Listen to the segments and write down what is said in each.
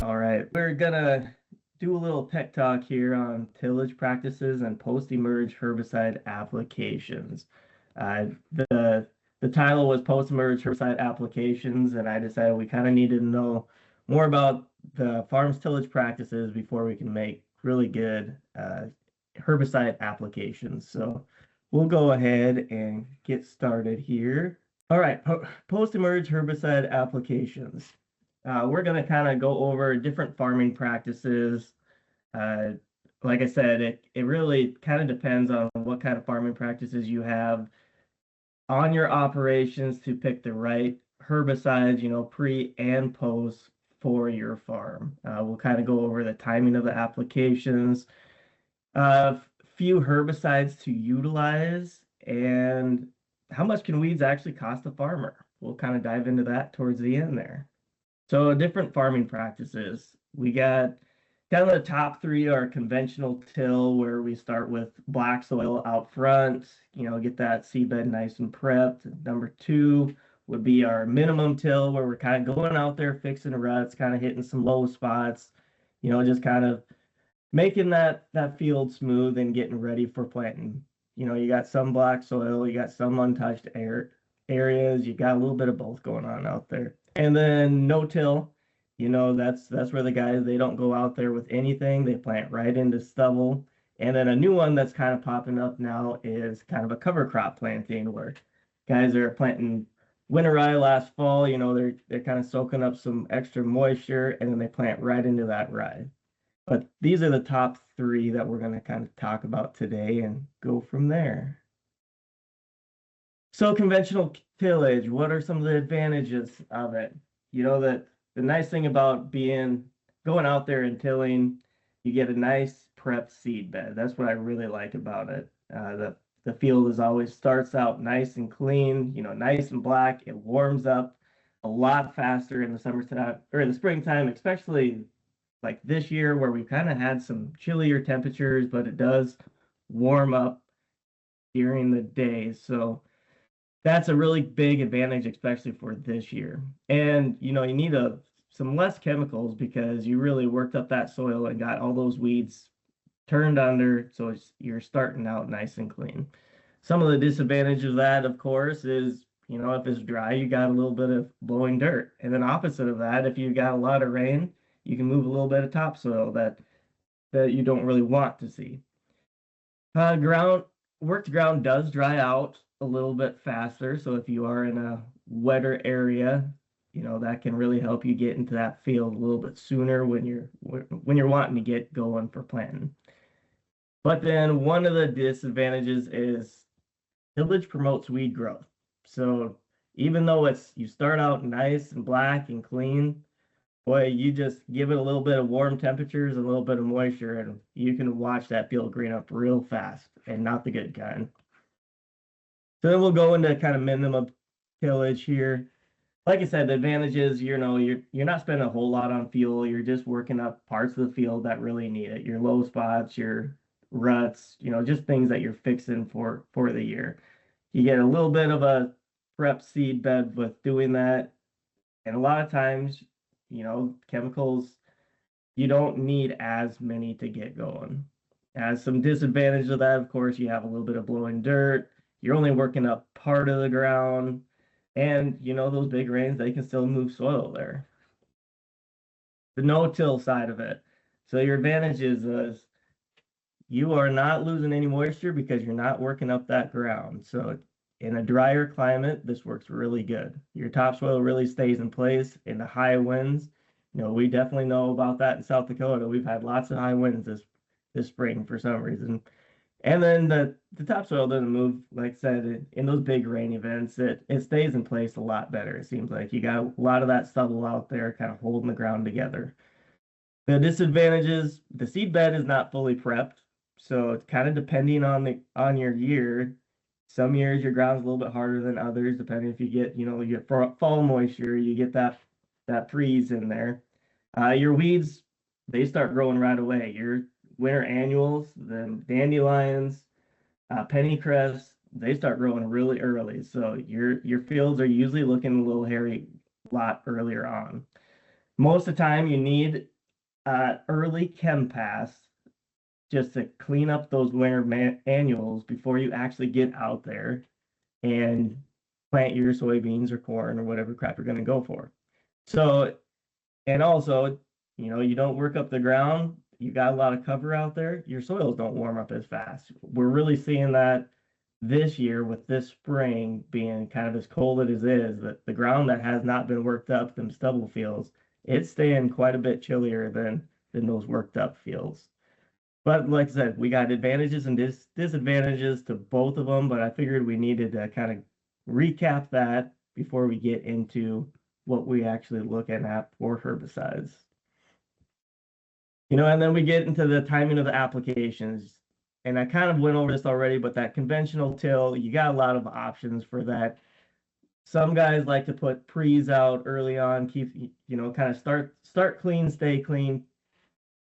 All right, we're gonna do a little tech talk here on tillage practices and post-emerge herbicide applications. The title was post-emerge herbicide applications, and I decided we kind of needed to know more about the farm's tillage practices before we can make really good herbicide applications. So we'll go ahead and get started here. All right, post-emerge herbicide applications. We're going to kind of go over different farming practices. Uh, like I said, it really kind of depends on what kind of farming practices you have on your operations to pick the right herbicides, pre and post for your farm. We'll kind of go over the timing of the applications, few herbicides to utilize, and how much can weeds actually cost a farmer. We'll kind of dive into that towards the end there. So different farming practices. We got kind of the top three are conventional till, where we start with black soil out front, get that seedbed nice and prepped. Number two would be our minimum till, where we're kind of going out there fixing ruts, kind of hitting some low spots, just kind of making that field smooth and getting ready for planting. You got some black soil, you got some untouched areas, you got a little bit of both going on out there. And then no till, that's where the guys, they don't go out there with anything. They plant right into stubble. And then a new one that's kind of popping up now is kind of a cover crop planting, where guys are planting winter rye last fall. They're kind of soaking up some extra moisture, and then they plant right into that rye. But these are the top three that we're going to kind of talk about today and go from there. So conventional tillage, what are some of the advantages of it? That the nice thing about going out there and tilling, you get a nice prepped seed bed. That's what I really like about it. The field is always starts out nice and clean, nice and black. It warms up a lot faster in the summertime or in the springtime, especially like this year where we kind of had some chillier temperatures, but it does warm up during the day. So that's a really big advantage, especially for this year. And you need some less chemicals because you really worked up that soil and got all those weeds turned under, so you're starting out nice and clean. Some of the disadvantages of that, of course, is if it's dry, you got a little bit of blowing dirt. And then opposite of that, if you got a lot of rain, you can move a little bit of topsoil that you don't really want to see. Worked ground does dry out a little bit faster. So if you are in a wetter area, that can really help you get into that field a little bit sooner when you're wanting to get going for planting. But then one of the disadvantages is tillage promotes weed growth. So even though you start out nice and black and clean, boy, you just give it a little bit of warm temperatures and a little bit of moisture, and you can watch that field green up real fast, and not the good kind. So then we'll go into kind of minimum tillage here. Like I said, the advantage is, you're not spending a whole lot on fuel. You're just working up parts of the field that really need it. Your low spots, your ruts, just things that you're fixing for the year. You get a little bit of a prep seed bed with doing that. And a lot of times, chemicals, you don't need as many to get going. As some disadvantage of that, of course, you have a little bit of blowing dirt. You're only working up part of the ground. And, those big rains, they can still move soil there. The no-till side of it. So your advantage is you are not losing any moisture because you're not working up that ground. So in a drier climate, this works really good. Your topsoil really stays in place in the high winds. We definitely know about that in South Dakota. We've had lots of high winds this spring for some reason. And then the topsoil doesn't move, like I said, in those big rain events, it stays in place a lot better. It seems like you got a lot of that stubble out there kind of holding the ground together. The disadvantages, the seed bed is not fully prepped. So it's kind of depending on your year. Some years your ground's a little bit harder than others, depending if you get fall moisture, you get that freeze in there. Your weeds, they start growing right away. Your winter annuals, the dandelions, pennycress, they start growing really early. So your fields are usually looking a little hairy a lot earlier on. Most of the time you need early chem pass just to clean up those winter annuals before you actually get out there and plant your soybeans or corn or whatever crap you're going to go for. So, and also, you don't work up the ground, you got a lot of cover out there, your soils don't warm up as fast. We're really seeing that this year with this spring being kind of as cold as it is, that the ground that has not been worked up, them stubble fields, it's staying quite a bit chillier than those worked up fields. But like I said, we got advantages and disadvantages to both of them, but I figured we needed to kind of recap that before we get into what we actually looking at for herbicides. And then we get into the timing of the applications. And I kind of went over this already, but that conventional till, you got a lot of options for that. Some guys like to put pre's out early on, keep, kind of start clean, stay clean,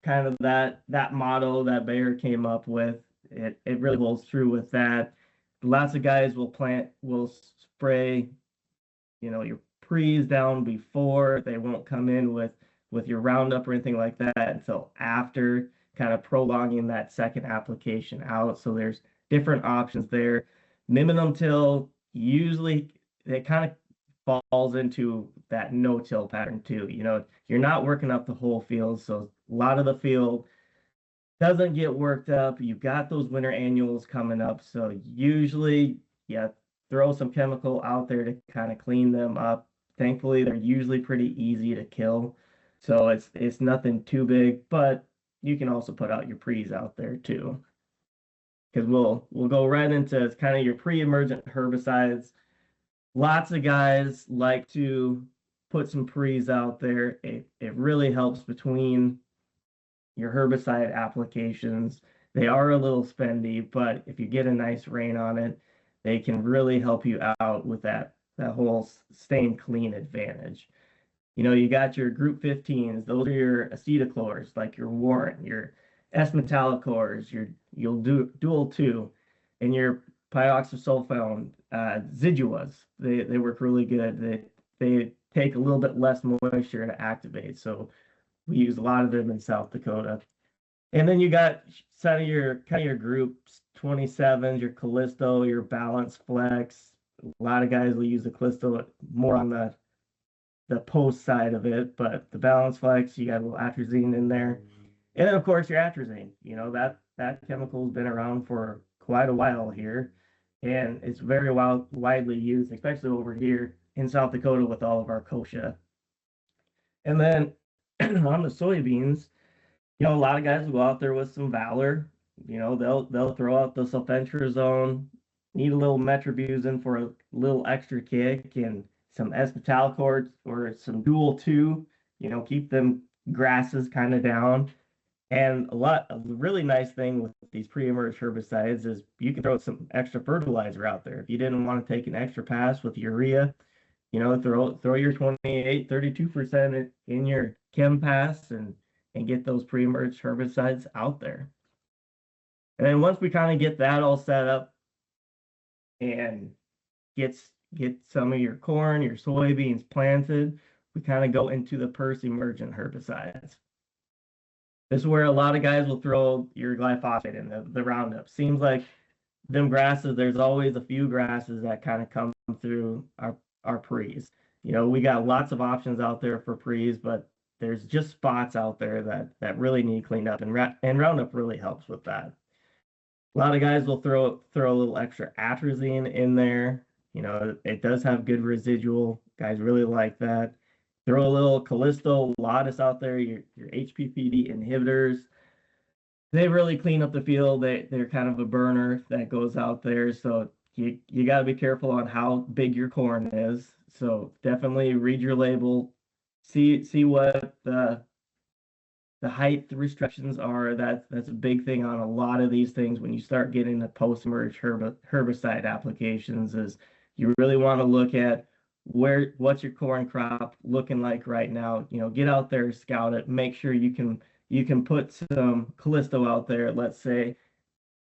kind of that motto that Bayer came up with. It really holds true with that. Lots of guys will spray, your pre's down before. They won't come in with your Roundup or anything like that until after, kind of prolonging that second application out. So there's different options there. Minimum till, usually it kind of falls into that no-till pattern too. You're not working up the whole field, so a lot of the field doesn't get worked up. You've got those winter annuals coming up, so usually, yeah, throw some chemical out there to kind of clean them up. Thankfully, they're usually pretty easy to kill, so it's nothing too big. But you can also put out your pre's out there too, because we'll go right into kind of your pre-emergent herbicides. Lots of guys like to put some pre's out there. It really helps between your herbicide applications. They are a little spendy, but if you get a nice rain on it, they can really help you out with that whole staying clean advantage. You got your group 15s, those are your acetochlors, like your Warren, your S-metallochlors, you'll do dual 2, and your pioxosulfone Ziduas. They work really good. They take a little bit less moisture to activate, so we use a lot of them in South Dakota. And then you got some of your group 27s, your Callisto, your Balance Flex. A lot of guys will use the Callisto more on the post side of it, but the Balance Flex, you got a little atrazine in there. And then of course your atrazine, that chemical's been around for quite a while here, and it's very widely used, especially over here in South Dakota with all of our kochia. And then on the soybeans, a lot of guys will go out there with some Valor. They'll throw out the sulfentrazone, need a little metribuzin for a little extra kick, and some S-metallochlor or some dual 2, keep them grasses kind of down. And a really nice thing with these pre-emerge herbicides is you can throw some extra fertilizer out there. If you didn't want to take an extra pass with urea, throw your 28, 32% in your chem pass and get those pre-emerge herbicides out there. And then once we kind of get that all set up and get some of your corn, your soybeans planted, we kind of go into the post-emergent herbicides. This is where a lot of guys will throw your glyphosate in, the Roundup. Seems like them grasses, there's always a few grasses that kind of come through our pre's. We got lots of options out there for pre's, but there's just spots out there that really need cleaned up, and Roundup really helps with that. A lot of guys will throw a little extra atrazine in there. It does have good residual. Guys really like that. Throw a little Callisto, Lotus out there, your HPPD inhibitors. They really clean up the field. They're kind of a burner that goes out there. So you got to be careful on how big your corn is. So definitely read your label, see what the height restrictions are. That's a big thing on a lot of these things when you start getting the post-emerge herbicide applications. Is you really want to look at what's your corn crop looking like right now. Get out there, scout it, make sure you can put some Callisto out there. Let's say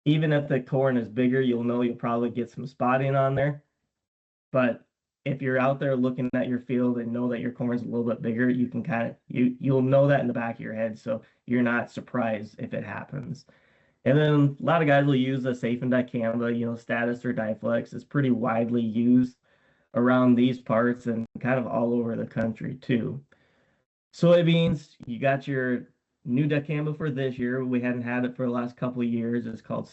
even if the corn is bigger, you'll probably get some spotting on there. But if you're out there looking at your field and know that your corn's a little bit bigger, you can kind of you'll know that in the back of your head, so you're not surprised if it happens. And then a lot of guys will use a safe and dicamba, status or Diflex is pretty widely used around these parts and kind of all over the country too. Soybeans, you got your new dicamba for this year. We hadn't had it for the last couple of years. It's called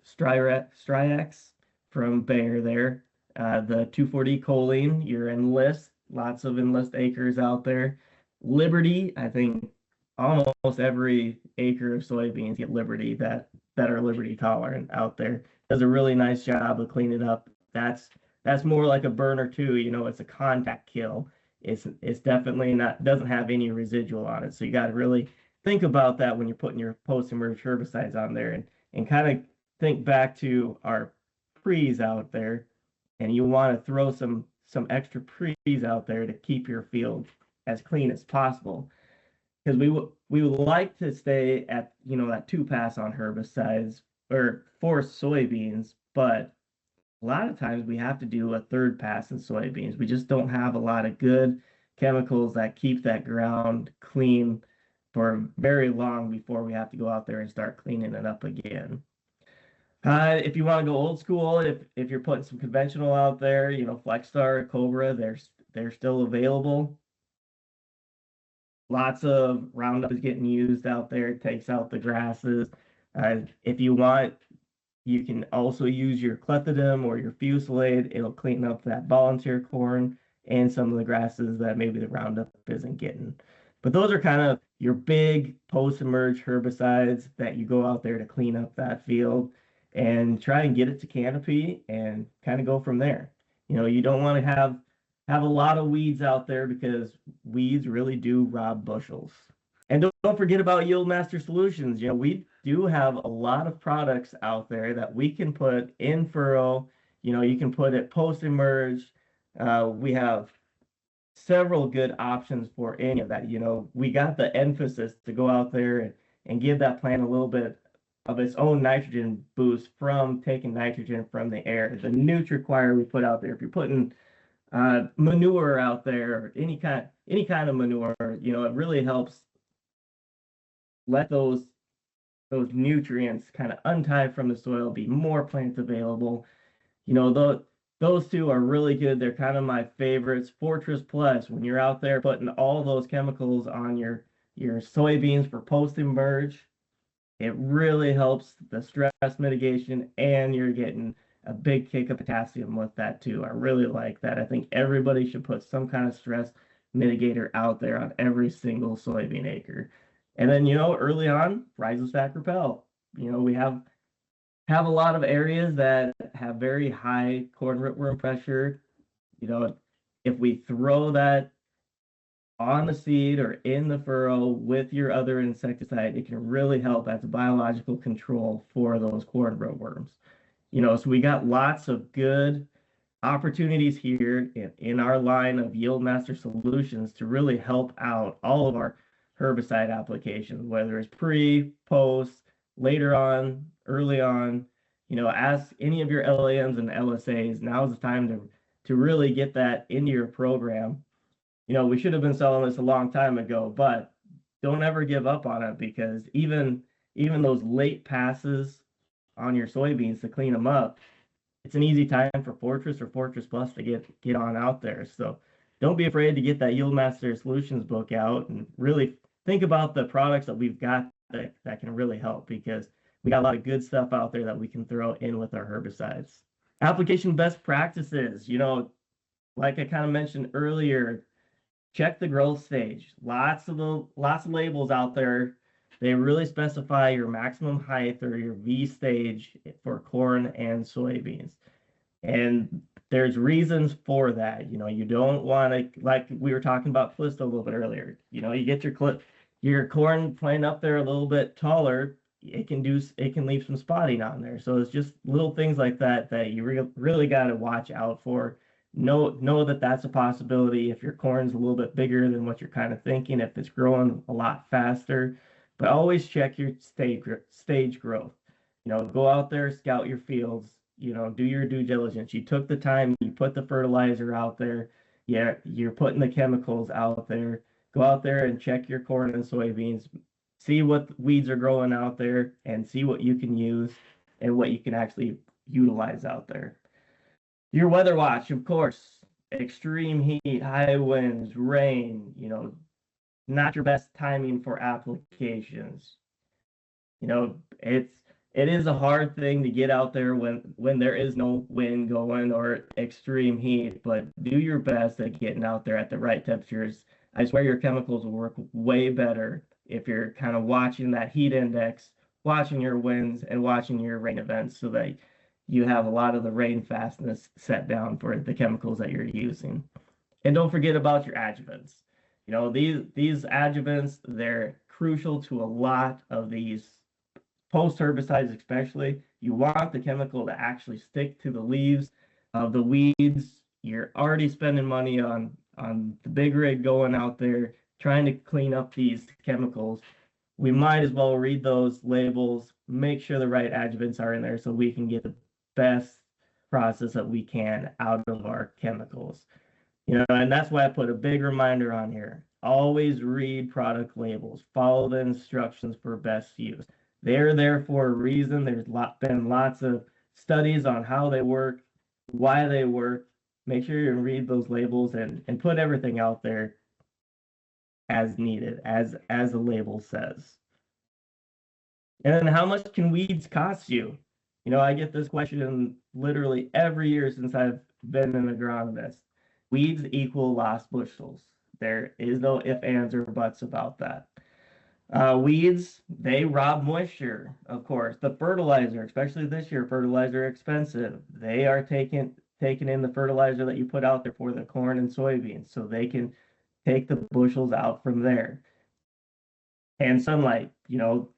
Striax from Bayer there. The 2,4-D choline, your Enlist, lots of Enlist acres out there. Liberty, I think almost every acre of soybeans get Liberty that are Liberty tolerant out there. Does a really nice job of cleaning up. That's more like a burner too. It's a contact kill. It's definitely not, doesn't have any residual on it. So you got to really think about that when you're putting your post-emerge herbicides on there, and kind of think back to our pre's out there, and you want to throw some extra pre's out there to keep your field as clean as possible, because we would like to stay at that 2 pass on herbicides or for soybeans, but a lot of times we have to do a 3rd pass in soybeans. We just don't have a lot of good chemicals that keep that ground clean for very long before we have to go out there and start cleaning it up again. If you want to go old school, if you're putting some conventional out there, Flexstar, Cobra, they're still available. Lots of Roundup is getting used out there. It takes out the grasses. If you want, you can also use your clethodim or your Fusilade. It'll clean up that volunteer corn and some of the grasses that maybe the Roundup isn't getting. But those are kind of your big post-emerge herbicides that you go out there to clean up that field and try and get it to canopy and kind of go from there. You don't want to have a lot of weeds out there, because weeds really do rob bushels. And don't forget about Yield Master Solutions. We do have a lot of products out there that we can put in furrow. You can put it post-emerge. We have several good options for any of that. We got the emphasis to go out there and give that plant a little bit of its own nitrogen boost from taking nitrogen from the air. The Nutriquire we put out there, if you're putting manure out there, or any kind of manure, it really helps let those nutrients kind of untie from the soil, be more plants available. Those two are really good. They're kind of my favorites. Fortress Plus, when you're out there putting all those chemicals on your soybeans for post-emerge, it really helps the stress mitigation, and you're getting a big kick of potassium with that too. I really like that. I think everybody should put some kind of stress mitigator out there on every single soybean acre. And then, early on, Rhizostack Repel. We have a lot of areas that have very high corn rootworm pressure. If we throw that on the seed or in the furrow with your other insecticide, it can really help as a biological control for those corn rootworms. So we got lots of good opportunities here in our line of Yield Master Solutions to really help out all of our herbicide applications, whether it's pre, post, later on, early on. Ask any of your LAMs and LSAs. Now's the time to really get that into your program. We should have been selling this a long time ago, but don't ever give up on it, because even those late passes on your soybeans to clean them up, it's an easy time for Fortress or Fortress Plus to get on out there. So don't be afraid to get that Yield Master Solutions book out and really think about the products that we've got that can really help, because we got a lot of good stuff out there that we can throw in with our herbicides. Application best practices, like I kind of mentioned earlier, check the growth stage. Lots of labels out there. They really specify your maximum height or your V stage for corn and soybeans. And there's reasons for that. You don't want to, like we were talking about Callisto a little bit earlier, you get your corn plant up there a little bit taller, it can leave some spotting on there. So it's just little things like that you really got to watch out for. Know that that's a possibility if your corn's a little bit bigger than what you're kind of thinking, if it's growing a lot faster. But always check your stage growth. Go out there, scout your fields, do your due diligence. You took the time, you put the fertilizer out there. Yeah, you're putting the chemicals out there. Go out there and check your corn and soybeans, see what weeds are growing out there, and see what you can use and what you can actually utilize out there. Your weather watch, of course, extreme heat, high winds, rain, not your best timing for applications. It is a hard thing to get out there when there is no wind going or extreme heat, but do your best at getting out there at the right temperatures. I swear your chemicals will work way better if you're kind of watching that heat index, watching your winds, and watching your rain events so that you have a lot of the rain fastness set down for the chemicals that you're using. And don't forget about your adjuvants. These adjuvants, they're crucial to a lot of these post herbicides, especially. You want the chemical to actually stick to the leaves of the weeds. You're already spending money on the big rig going out there trying to clean up these chemicals. We might as well read those labels, make sure the right adjuvants are in there so we can get the best process that we can out of our chemicals. And that's why I put a big reminder on here. Always read product labels, follow the instructions for best use. They're there for a reason. There's been lots of studies on how they work, why they work. Make sure you read those labels and put everything out there as needed, as the label says. And then how much can weeds cost you? I get this question literally every year since I've been an agronomist. Weeds equal lost bushels. There is no ifs, ands, or buts about that. Weeds, they rob moisture, of course. The fertilizer, especially this year, fertilizer expensive. They are taking in the fertilizer that you put out there for the corn and soybeans, so they can take the bushels out from there. And sunlight,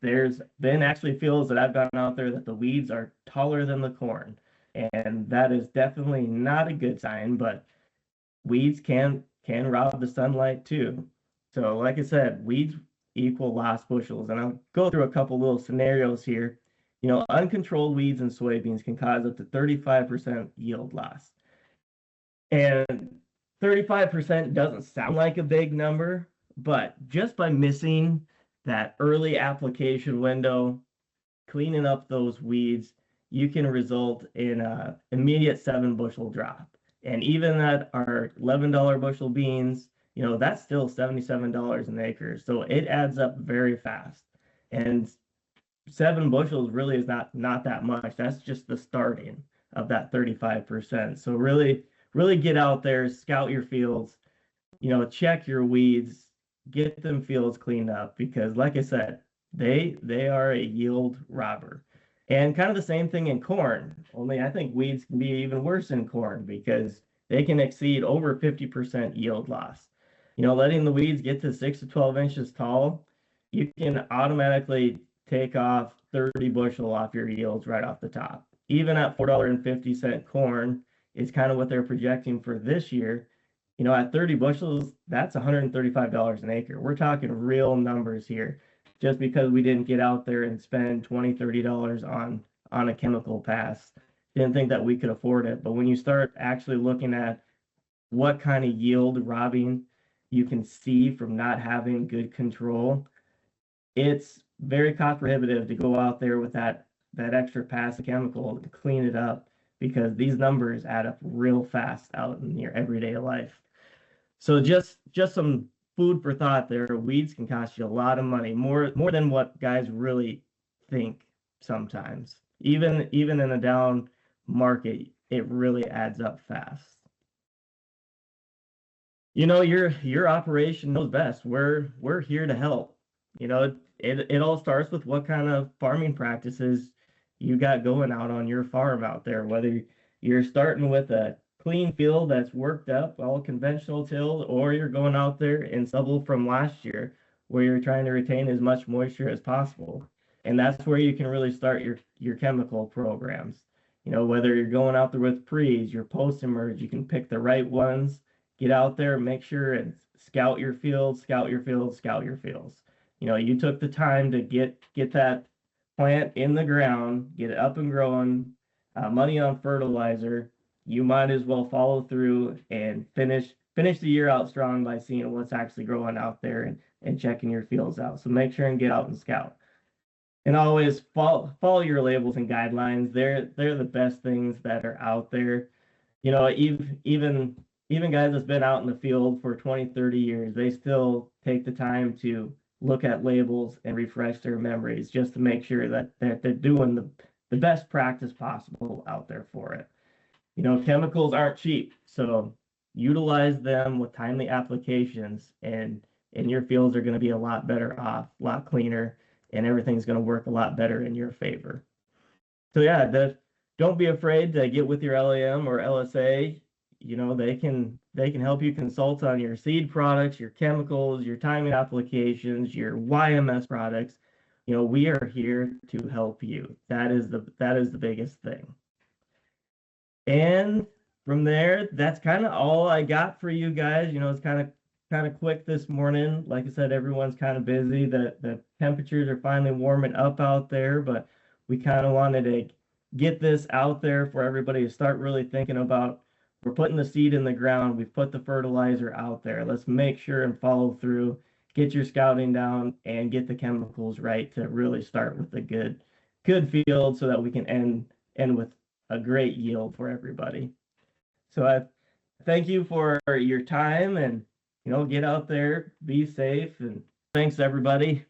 there's been actually fields that I've gone out there that the weeds are taller than the corn, and that is definitely not a good sign. But weeds can rob the sunlight too. So, like I said, weeds equal lost bushels. And I'll go through a couple little scenarios here. Uncontrolled weeds in soybeans can cause up to 35% yield loss. And 35% doesn't sound like a big number, but just by missing that early application window, cleaning up those weeds, you can result in an immediate 7 bushel drop. And even at our $11 bushel beans, that's still $77 an acre. So it adds up very fast. And 7 bushels really is not that much. That's just the starting of that 35%. So really get out there, scout your fields, check your weeds, get them fields cleaned up, because like I said, they are a yield robber. And kind of the same thing in corn, only I think weeds can be even worse in corn because they can exceed over 50% yield loss. Letting the weeds get to 6 to 12 inches tall, you can automatically take off 30 bushel off your yields right off the top. Even at $4.50 corn is kind of what they're projecting for this year. At 30 bushels, that's $135 an acre. We're talking real numbers here, just because we didn't get out there and spend $20, $30 on a chemical pass. Didn't think that we could afford it. But when you start actually looking at what kind of yield robbing you can see from not having good control, it's very cost prohibitive to go out there with that extra pass of chemical to clean it up, because these numbers add up real fast out in your everyday life. So just some food for thought there. Weeds can cost you a lot of money, more than what guys really think sometimes. Even in a down market, it really adds up fast. Your operation knows best. We're here to help. It all starts with what kind of farming practices you got going out on your farm out there, whether you're starting with a clean field that's worked up, all conventional tilled, or you're going out there in stubble from last year where you're trying to retain as much moisture as possible. And that's where you can really start your chemical programs. Whether you're going out there with pre's, your post-emerge, you can pick the right ones, get out there, make sure and scout your fields, scout your fields, scout your fields. You took the time to get that plant in the ground, get it up and growing, money on fertilizer, you might as well follow through and finish the year out strong by seeing what's actually growing out there and checking your fields out. So make sure and get out and scout. And always follow your labels and guidelines. They're the best things that are out there. You know, even guys that's been out in the field for 20, 30 years, they still take the time to look at labels and refresh their memories just to make sure that they're doing the best practice possible out there for it. You know, chemicals aren't cheap, so utilize them with timely applications, and your fields are going to be a lot better off, a lot cleaner, and everything's going to work a lot better in your favor. So yeah, don't be afraid to get with your LAM or LSA. You know, they can help you consult on your seed products, your chemicals, your timing applications, your YMS products. You know, we are here to help you. That is the biggest thing. And from there, that's kind of all I got for you guys. You know, it's kind of quick this morning. Like I said, everyone's kind of busy. The temperatures are finally warming up out there, but we kind of wanted to get this out there for everybody to start really thinking about. We're putting the seed in the ground. We've put the fertilizer out there. Let's make sure and follow through, get your scouting down, and get the chemicals right to really start with a good field so that we can end with a great yield for everybody. So I thank you for your time, and get out there, be safe, and thanks everybody.